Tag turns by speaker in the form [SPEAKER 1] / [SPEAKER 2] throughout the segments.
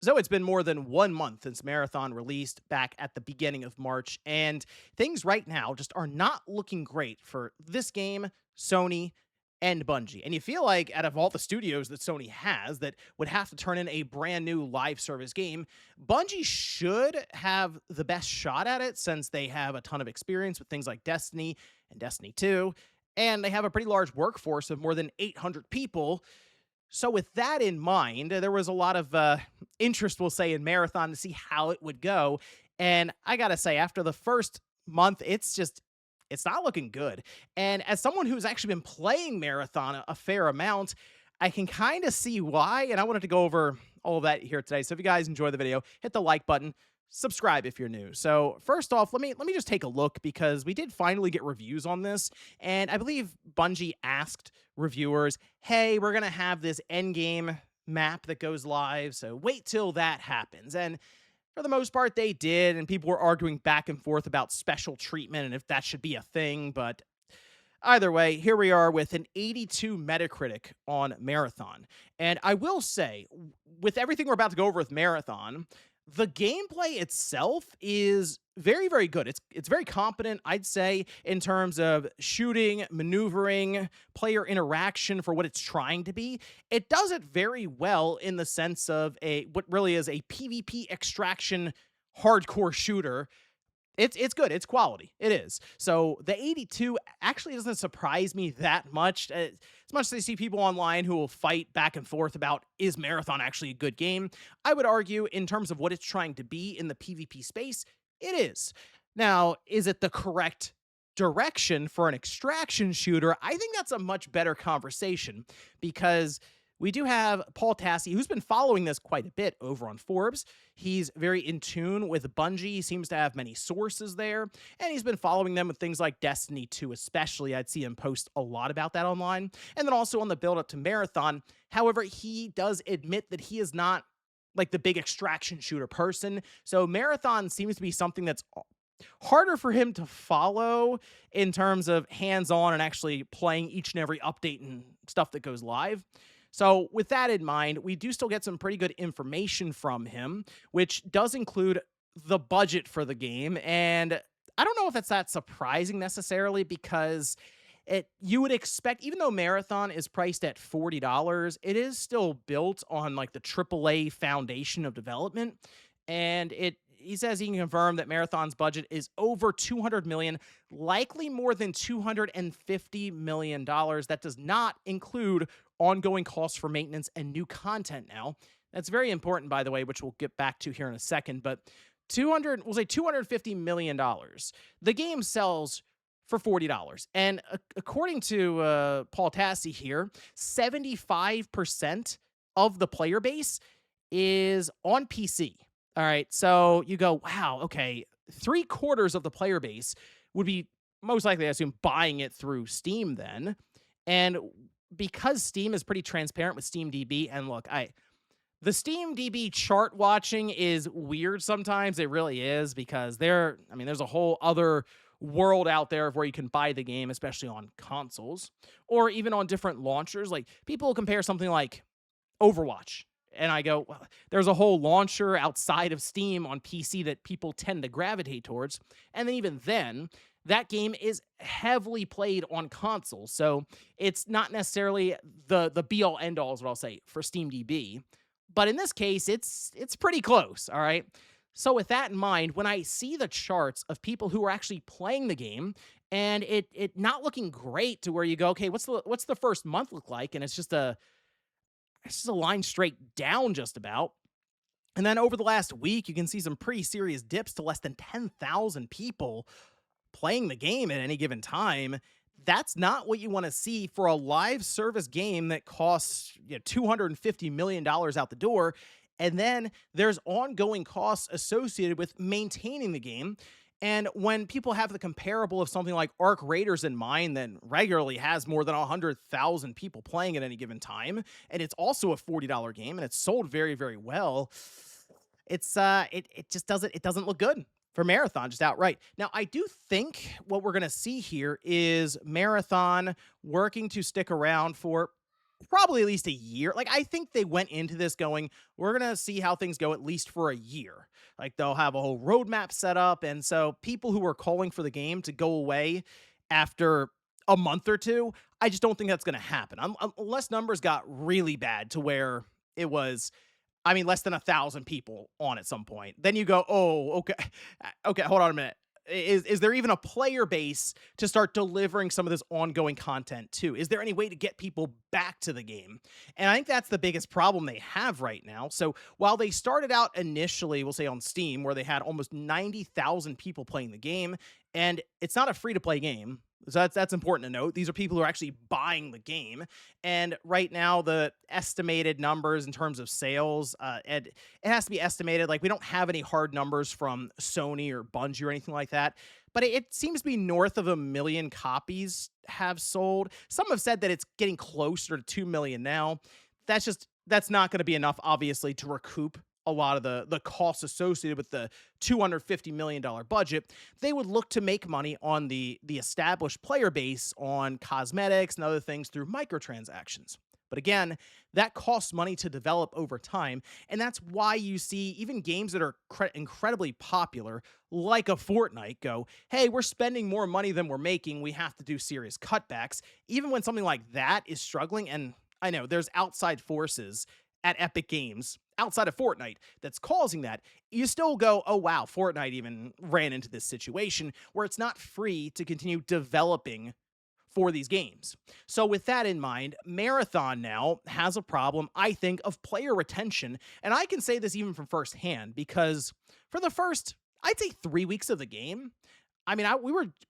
[SPEAKER 1] So it's been more than 1 month since Marathon released back at the beginning of March, and things right now just are not looking great for this game, Sony, and Bungie. And you feel like out of all the studios that Sony has that would have to turn in a brand new live service game, Bungie should have the best shot at it since they have a ton of experience with things like Destiny and Destiny 2, and they have a pretty large workforce of more than 800 people. So, with that in mind, there was a lot of interest, we'll say, in Marathon to see how it would go. And I got to say, after the first month, it's not looking good. And as someone who's actually been playing Marathon a fair amount, I can kind of see why. And I wanted to go over all of that here today. So, if you guys enjoy the video, hit the like button, subscribe if you're new. So first off, let me just take a look because we did finally get reviews on this, and I believe Bungie asked reviewers, "Hey, we're going to have this end game map that goes live, so wait till that happens." And for the most part they did, and people were arguing back and forth about special treatment and if that should be a thing, but either way, here we are with an 82 Metacritic on Marathon. And I will say, with everything we're about to go over with Marathon, the gameplay itself is very, very good. It's very competent, I'd say, in terms of shooting, maneuvering, player interaction for what it's trying to be. It does it very well in the sense of a what really is a PvP extraction hardcore shooter. It's good. It's quality. It is. So the 82 actually doesn't surprise me that much. As much as I see people online who will fight back and forth about is Marathon actually a good game, I would argue in terms of what it's trying to be in the PvP space, it is. Now, is it the correct direction for an extraction shooter? I think that's a much better conversation because we do have Paul Tassi, who's been following this quite a bit over on Forbes. He's very in tune with Bungie. He seems to have many sources there, and he's been following them with things like Destiny 2 especially. I'd see him post a lot about that online. And then also on the build up to Marathon. However, he does admit that he is not like the big extraction shooter person. So Marathon seems to be something that's harder for him to follow in terms of hands-on and actually playing each and every update and stuff that goes live. So with that in mind, we do still get some pretty good information from him, which does include the budget for the game. And I don't know if it's that surprising necessarily because you would expect, even though Marathon is priced at $40, it is still built on like the AAA foundation of development. And he says he can confirm that Marathon's budget is over 200 million, likely more than 250 million dollars. That does not include ongoing costs for maintenance and new content now. That's very important, by the way, which we'll get back to here in a second, but we'll say $250 million. The game sells for $40. And according to Paul Tassi here, 75% of the player base is on PC. All right. So you go, wow, okay. 3/4 of the player base would be most likely, I assume, buying it through Steam then. And because Steam is pretty transparent with SteamDB, and look, the SteamDB chart watching is weird sometimes. It really is because there's a whole other world out there of where you can buy the game, especially on consoles or even on different launchers. Like people compare something like Overwatch. And I go, well, there's a whole launcher outside of Steam on PC that people tend to gravitate towards. And then even then, that game is heavily played on consoles. So it's not necessarily the be all end all is what I'll say for SteamDB. But in this case, it's pretty close. All right. So with that in mind, when I see the charts of people who are actually playing the game and it not looking great to where you go, okay, what's the first month look like? And it's just a line straight down just about. And then over the last week, you can see some pretty serious dips to less than 10,000 people playing the game at any given time. That's not what you want to see for a live service game that costs $250 million out the door. And then there's ongoing costs associated with maintaining the game. And when people have the comparable of something like Arc Raiders in mind, that regularly has more than 100,000 people playing at any given time, and it's also a $40 game, and it's sold very, very well, it just doesn't look good for Marathon just outright. Now, I do think what we're going to see here is Marathon working to stick around for probably at least a year. Like, I think they went into this going, we're going to see how things go at least for a year. Like, they'll have a whole roadmap set up. And so people who are calling for the game to go away after a month or two, I just don't think that's going to happen. Unless numbers got really bad to where it was, I mean, less than 1,000 people on at some point. Then you go, oh, okay, okay, hold on a minute. Is there even a player base to start delivering some of this ongoing content to? Is there any way to get people back to the game? And I think that's the biggest problem they have right now. So while they started out initially, we'll say on Steam, where they had almost 90,000 people playing the game, and it's not a free to play game. So that's important to note. These are people who are actually buying the game. And right now, the estimated numbers in terms of sales, and it has to be estimated. Like, we don't have any hard numbers from Sony or Bungie or anything like that. But it seems to be north of 1 million copies have sold. Some have said that it's getting closer to 2 million now. That's not going to be enough, obviously, to recoup a lot of the costs associated with the $250 million budget. They would look to make money on the established player base on cosmetics and other things through microtransactions. But again, that costs money to develop over time. And that's why you see even games that are incredibly popular, like a Fortnite, go, hey, we're spending more money than we're making. We have to do serious cutbacks. Even when something like that is struggling, and I know there's outside forces at Epic Games outside of Fortnite that's causing that, you still go, oh wow, Fortnite even ran into this situation where it's not free to continue developing for these games. So with that in mind, Marathon now has a problem, I think, of player retention. And I can say this even from firsthand, because for the first, I'd say 3 weeks of the game, I mean,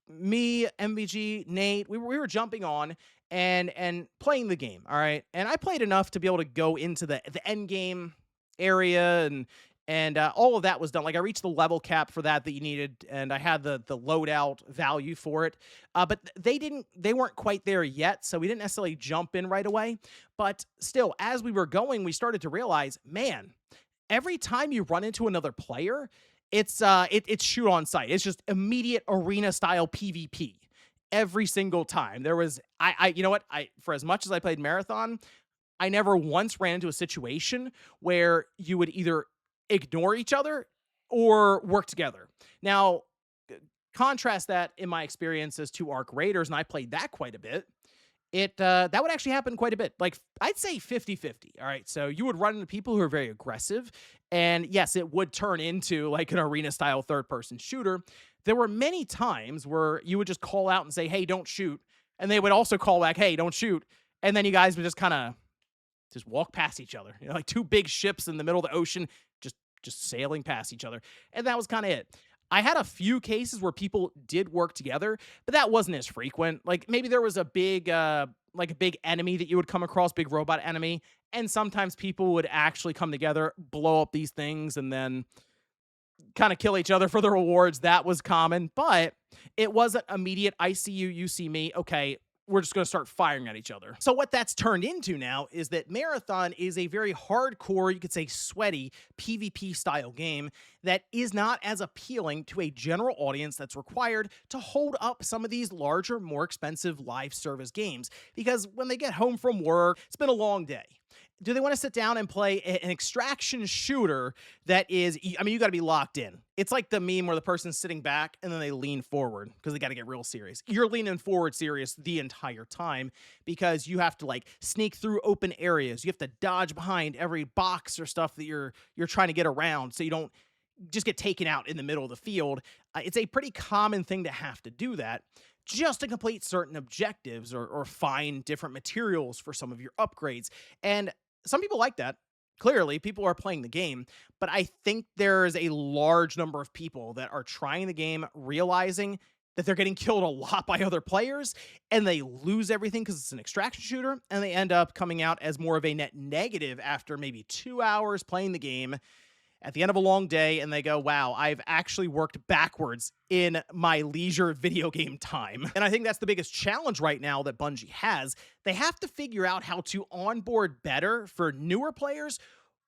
[SPEAKER 1] me, MVG, Nate, we were jumping on and playing the game, all right? And I played enough to be able to go into the end game area, and all of that was done. Like, I reached the level cap for that you needed, and I had the loadout value for it. But they weren't quite there yet, so we didn't necessarily jump in right away. But still, as we were going, we started to realize, man, every time you run into another player, it's shoot on sight. It's just immediate arena style PvP every single time. There was you know what? For as much as I played Marathon, I never once ran into a situation where you would either ignore each other or work together. Now, contrast that in my experiences to Arc Raiders, and I played that quite a bit. That would actually happen quite a bit. Like, I'd say 50-50. All right. So you would run into people who are very aggressive. And yes, it would turn into like an arena style third person shooter. There were many times where you would just call out and say, hey, don't shoot. And they would also call back, hey, don't shoot. And then you guys would just kind of just walk past each other, you know, like two big ships in the middle of the ocean, just sailing past each other. And that was kind of it. I had a few cases where people did work together, but that wasn't as frequent. Like, maybe there was a big enemy that you would come across, big robot enemy, and sometimes people would actually come together, blow up these things, and then kind of kill each other for the rewards. That was common, but it wasn't immediate. I see you, you see me. Okay, we're just going to start firing at each other. So what that's turned into now is that Marathon is a very hardcore, you could say sweaty, PvP style game that is not as appealing to a general audience that's required to hold up some of these larger, more expensive live service games. Because when they get home from work, it's been a long day. Do they want to sit down and play an extraction shooter that is, I mean, you got to be locked in. It's like the meme where the person's sitting back and then they lean forward because they got to get real serious. You're leaning forward serious the entire time because you have to like sneak through open areas. You have to dodge behind every box or stuff that you're trying to get around so you don't just get taken out in the middle of the field. It's a pretty common thing to have to do that just to complete certain objectives or find different materials for some of your upgrades. And some people like that. Clearly, people are playing the game, but I think there's a large number of people that are trying the game, realizing that they're getting killed a lot by other players, and they lose everything because it's an extraction shooter, and they end up coming out as more of a net negative after maybe 2 hours playing the game at the end of a long day, and they go, wow, I've actually worked backwards in my leisure video game time. And I think that's the biggest challenge right now that Bungie has. They have to figure out how to onboard better for newer players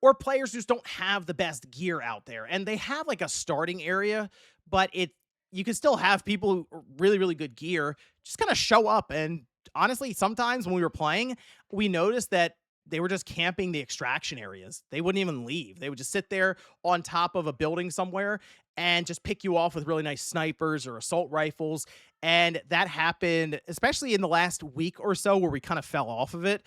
[SPEAKER 1] or players who just don't have the best gear out there. And they have like a starting area, but you can still have people who really, really good gear just kind of show up. And honestly, sometimes when we were playing, we noticed that they were just camping the extraction areas. They wouldn't even leave. They would just sit there on top of a building somewhere and just pick you off with really nice snipers or assault rifles. And that happened, especially in the last week or so where we kind of fell off of it.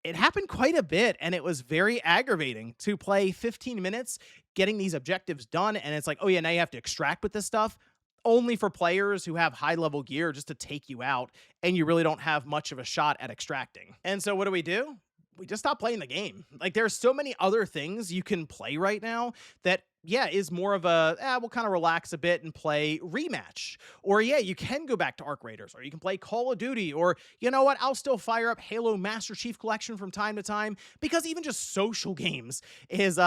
[SPEAKER 1] It happened quite a bit, and it was very aggravating to play 15 minutes getting these objectives done. And it's like, oh, yeah, now you have to extract with this stuff only for players who have high level gear just to take you out, and you really don't have much of a shot at extracting. And so, what do? We just stop playing the game. Like, there's so many other things you can play right now that, yeah, is more of a, we'll kind of relax a bit and play rematch. Or, yeah, you can go back to Arc Raiders, or you can play Call of Duty, or, you know what, I'll still fire up Halo Master Chief Collection from time to time, because even just social games is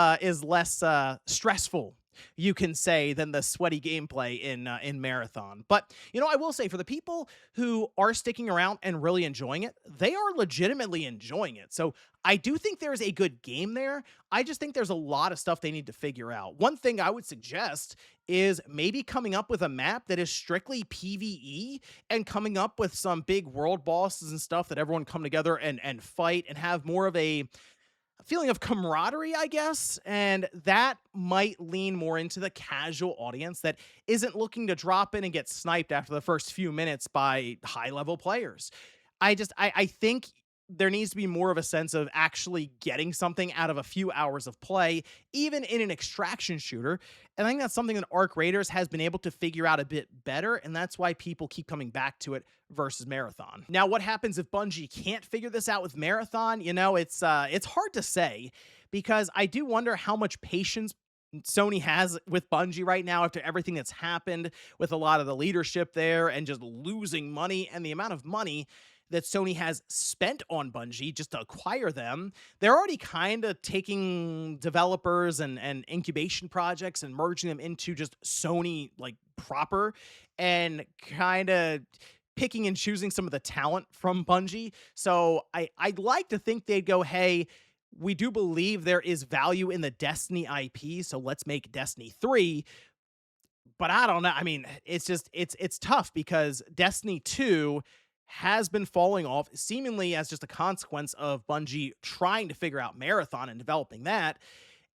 [SPEAKER 1] less stressful, you can say, than the sweaty gameplay in Marathon. But I will say, for the people who are sticking around and really enjoying it, they are legitimately enjoying it. So I do think there's a good game there. I just think there's a lot of stuff they need to figure out. One thing I would suggest is maybe coming up with a map that is strictly PvE, and coming up with some big world bosses and stuff that everyone come together and fight, and have more of a feeling of camaraderie, I guess. And that might lean more into the casual audience that isn't looking to drop in and get sniped after the first few minutes by high level players. I think there needs to be more of a sense of actually getting something out of a few hours of play, even in an extraction shooter. And I think that's something that Arc Raiders has been able to figure out a bit better, and that's why people keep coming back to it versus Marathon. Now, what happens if Bungie can't figure this out with Marathon? It's hard to say, because I do wonder how much patience Sony has with Bungie right now after everything that's happened with a lot of the leadership there and just losing money, and the amount of money that Sony has spent on Bungie just to acquire them. They're already kind of taking developers and incubation projects and merging them into just Sony, like, proper, and kind of picking and choosing some of the talent from Bungie. So I'd like to think they'd go, hey, we do believe there is value in the Destiny IP, so let's make Destiny 3. But I don't know. I mean, it's tough, because Destiny 2 has been falling off, seemingly as just a consequence of Bungie trying to figure out Marathon and developing that.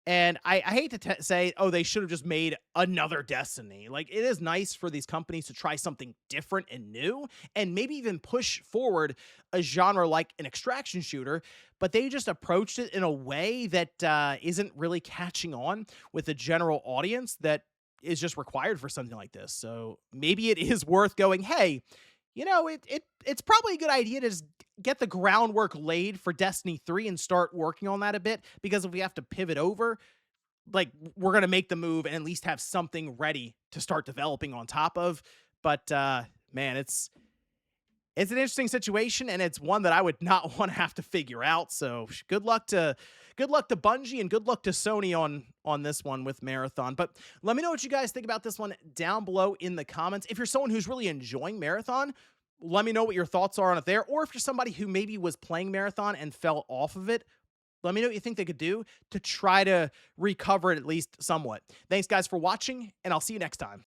[SPEAKER 1] And I hate to say, oh, they should have just made another Destiny. Like, it is nice for these companies to try something different and new, and maybe even push forward a genre like an extraction shooter, but they just approached it in a way that isn't really catching on with the general audience that is just required for something like this. So maybe it is worth going, hey, it's probably a good idea to just get the groundwork laid for Destiny 3 and start working on that a bit, because if we have to pivot over, like, we're going to make the move and at least have something ready to start developing on top of. But man, it's an interesting situation, and it's one that I would not want to have to figure out. So good luck to Bungie, and good luck to Sony on this one with Marathon. But let me know what you guys think about this one down below in the comments. If you're someone who's really enjoying Marathon, let me know what your thoughts are on it there. Or if you're somebody who maybe was playing Marathon and fell off of it, let me know what you think they could do to try to recover it at least somewhat. Thanks, guys, for watching, and I'll see you next time.